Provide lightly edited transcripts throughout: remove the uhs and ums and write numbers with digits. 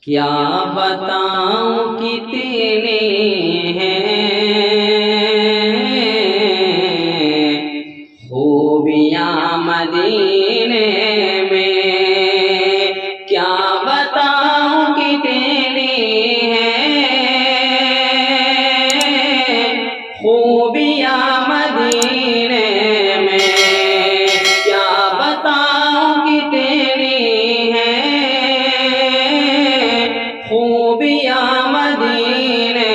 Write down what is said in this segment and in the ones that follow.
کیا بتاؤں کتنے ہیں خوبیاں مدینے میں، کیا بتاؤں کتنی ہیں خوبیاں مدینے میں، کیا بتاؤں کتنی خوبیاں مدینے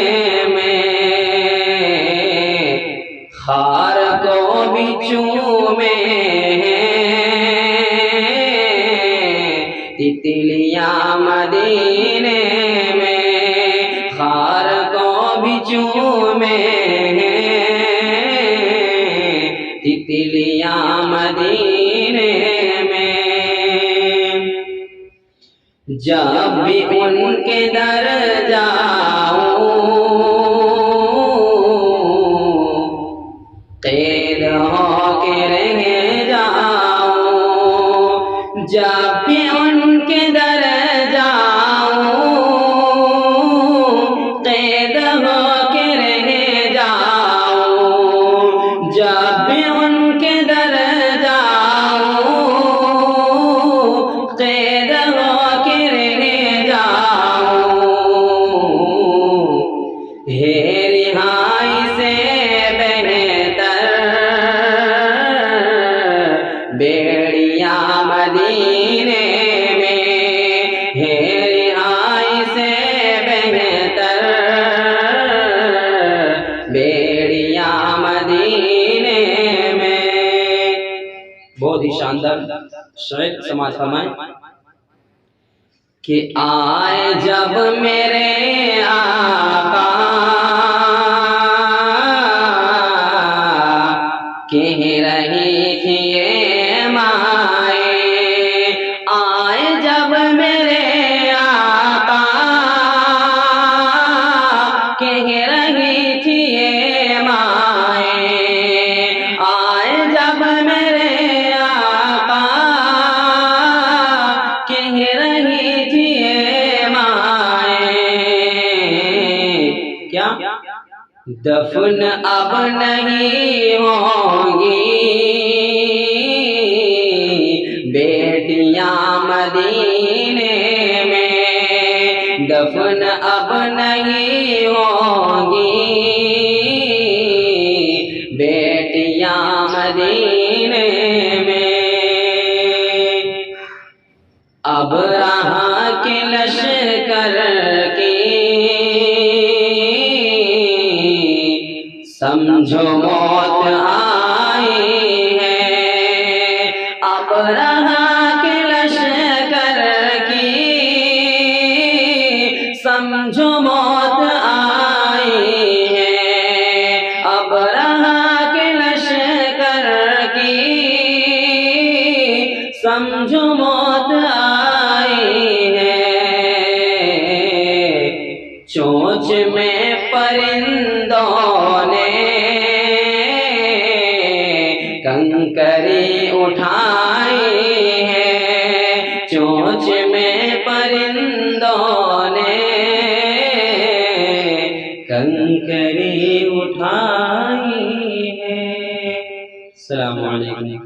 میں، خار کو بھی چومے تتلیاں مدینے میں، خار کو بھی چومے تتلیاں مدینے میں، جب بھی ان کے در جاؤں قید ہو کے رہ جاؤں، جب بھی ان کے در جاؤں قید ہو کے رہ جاؤں، جب بھی ان کے در جاؤں قید ہو رہائی سے بہتر بیڑیاں مدینے میں، ہے رہائی سے بہتر بیڑیاں مدینے میں۔ بہت ہی شاندار شعر سماعت فرمائیں کہ آئے جب میرے آقا کہہ رہی تھی اے مائے، آئے جب میرے آقا کہہ رہی تھی اے مائے، آئے جب میرے آقا کہہ رہی تھی اے مائے، کیا دفن اب نہیں ہوگی بیٹیاں مدینے میں، دفن اب نہیں ہوگی بیٹیاں مدینے میں، اب رہا کے لشکر کی سمجھو موت آئی ہے، اب رہا کے لشکر کی سمجھو موت آئی ہے، اب رہا کے لشکر کی سمجھو موت آئی ہے، چونچ میں پرندوں نے کنکری اٹھائی ہے، چونچ میں پرندوں نے کنکری اٹھائی ہے۔ السلام علیکم۔